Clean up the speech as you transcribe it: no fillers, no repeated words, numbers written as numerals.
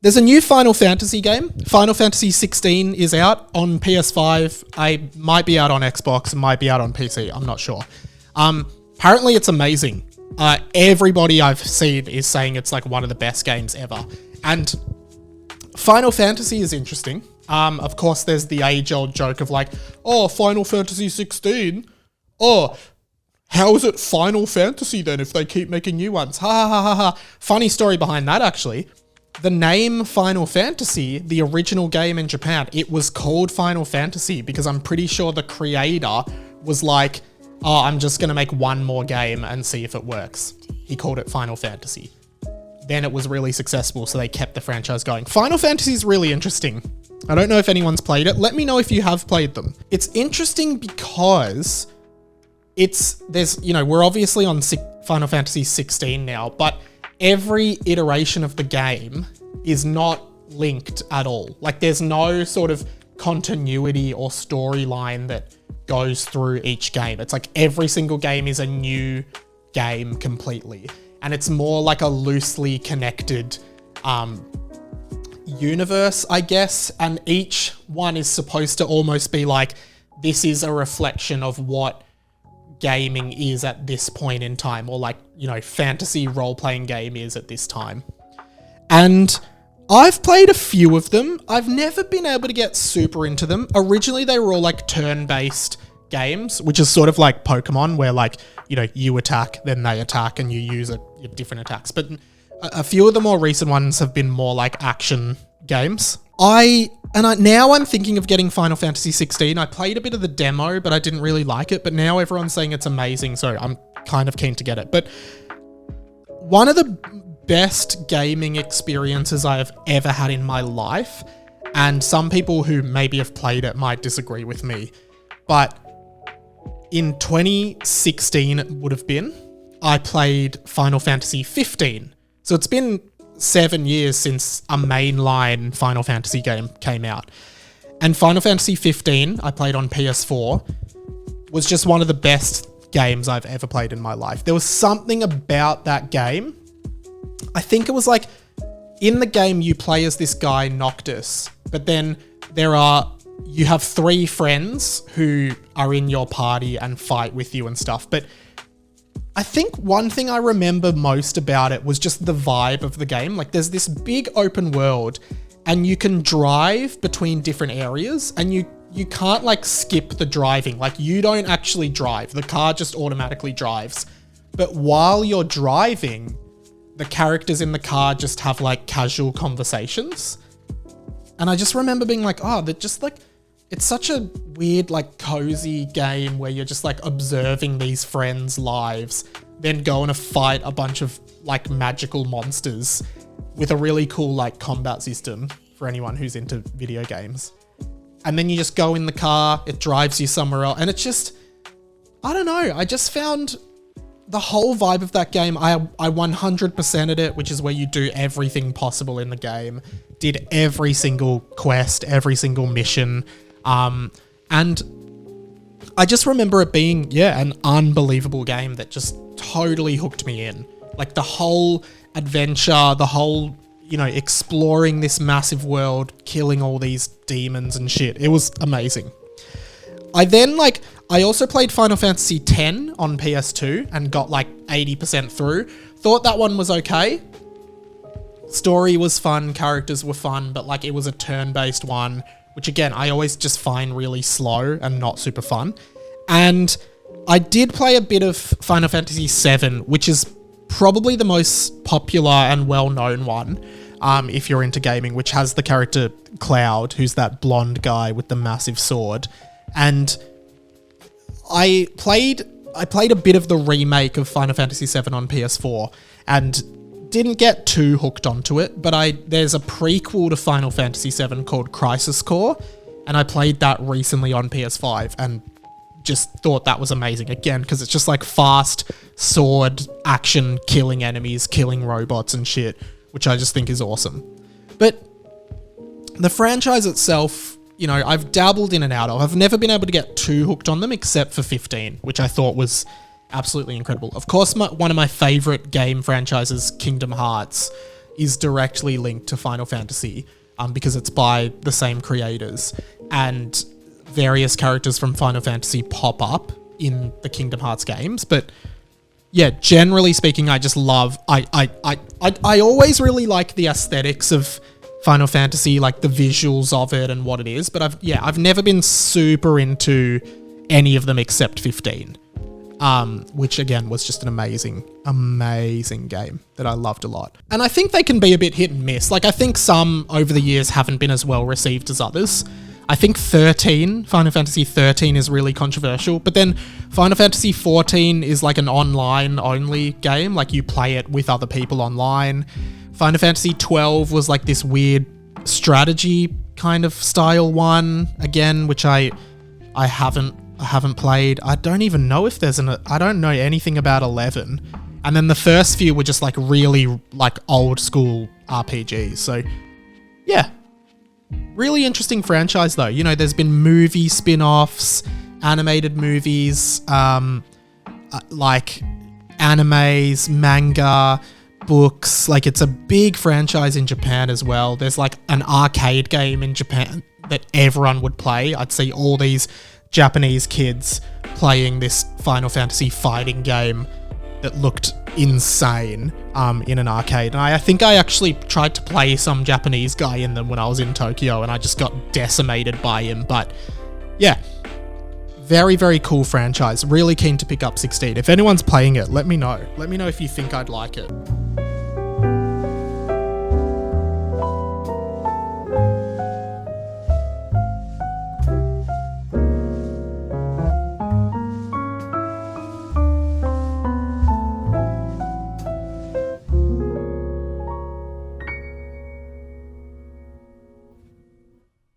There's a new Final Fantasy game. Final Fantasy XVI is out on PS5. I might be out on Xbox, might be out on PC. I'm not sure. Apparently it's amazing. Everybody I've seen is saying it's like one of the best games ever. And Final Fantasy is interesting. Of course, there's the age-old joke of like, oh, Final Fantasy 16. Oh, how is it Final Fantasy then if they keep making new ones? Ha ha ha ha ha. Funny story behind that, actually. The name Final Fantasy, the original game in Japan, it was called Final Fantasy because I'm pretty sure the creator was like, oh, I'm just going to make one more game and see if it works. He called it Final Fantasy. Then it was really successful, so they kept the franchise going. Final Fantasy is really interesting. I don't know if anyone's played it. Let me know if you have played them. It's interesting because we're obviously on Final Fantasy 16 now, but every iteration of the game is not linked at all. Like there's no sort of continuity or storyline that goes through each game. It's like every single game is a new game completely. And it's more like a loosely connected universe, I guess. And each one is supposed to almost be like, this is a reflection of what gaming is at this point in time, or like, fantasy role-playing game is at this time. And I've played a few of them. I've never been able to get super into them. Originally, they were all like turn-based games, which is sort of like Pokemon, where like, you attack, then they attack, and you use different attacks. But a few of the more recent ones have been more like action games. Now I'm thinking of getting Final Fantasy 16. I played a bit of the demo, but I didn't really like it. But now everyone's saying it's amazing, so I'm kind of keen to get it. But one of the best gaming experiences I have ever had in my life, and some people who maybe have played it might disagree with me, but in 2016 it would have been, I played Final Fantasy 15. So it's been 7 years since a mainline Final Fantasy game came out. And Final Fantasy 15, I played on PS4, was just one of the best games I've ever played in my life. There was something about that game. I think it was like, in the game you play as this guy Noctis, but then you have 3 friends who are in your party and fight with you and stuff. But I think one thing I remember most about it was just the vibe of the game. Like there's this big open world and you can drive between different areas, and you can't like skip the driving. Like you don't actually drive. The car just automatically drives. But while you're driving, the characters in the car just have like casual conversations. And I just remember being like, oh, they're just like, it's such a weird, like cozy game where you're just like observing these friends' lives, then going to fight a bunch of like magical monsters with a really cool like combat system for anyone who's into video games. And then you just go in the car, it drives you somewhere else. And it's just, I don't know. I just found the whole vibe of that game. I 100%ed it, which is where you do everything possible in the game. Did every single quest, every single mission. And I just remember it being, an unbelievable game that just totally hooked me in. Like the whole adventure, the whole, exploring this massive world, killing all these demons and shit. It was amazing. I also played Final Fantasy X on PS2 and got like 80% through. Thought that one was okay. Story was fun, characters were fun, but like it was a turn-based one, which again, I always just find really slow and not super fun. And I did play a bit of Final Fantasy VII, which is probably the most popular and well-known one, if you're into gaming, which has the character Cloud, who's that blonde guy with the massive sword. And I played a bit of the remake of Final Fantasy VII on PS4 and didn't get too hooked onto it, but there's a prequel to Final Fantasy VII called Crisis Core, and I played that recently on PS5 and just thought that was amazing again, because it's just like fast sword action, killing enemies, killing robots and shit, which I just think is awesome. But the franchise itself, I've dabbled in and out of. I've never been able to get too hooked on them except for 15, which I thought was absolutely incredible. Of course, one of my favorite game franchises, Kingdom Hearts. is directly linked to Final Fantasy, because it's by the same creators, and various characters from Final Fantasy pop up in the Kingdom Hearts games. But yeah, generally speaking, I just love, I always really like the aesthetics of Final Fantasy, like the visuals of it and what it is, but I've never been super into any of them except 15. Which again was just an amazing game that I loved a lot. And I think they can be a bit hit and miss. Like, I think some over the years haven't been as well received as others. I think Final Fantasy 13 is really controversial, but then Final Fantasy 14 is like an online only game. Like, you play it with other people online. Final Fantasy 12 was like this weird strategy kind of style one, again, which I haven't played. I don't even know if I don't know anything about 11. And then the first few were just like really like old school RPGs. So yeah, really interesting franchise though. You know, there's been movie spin-offs, animated movies, like animes, manga, books. Like, it's a big franchise in Japan as well. There's like an arcade game in Japan that everyone would play. I'd see all these Japanese kids playing this Final Fantasy fighting game that looked insane in an arcade. And I think I actually tried to play some Japanese guy in them when I was in Tokyo, and I just got decimated by him. But yeah, very, very cool franchise. Really keen to pick up 16. If anyone's playing it, let me know. Let me know if you think I'd like it.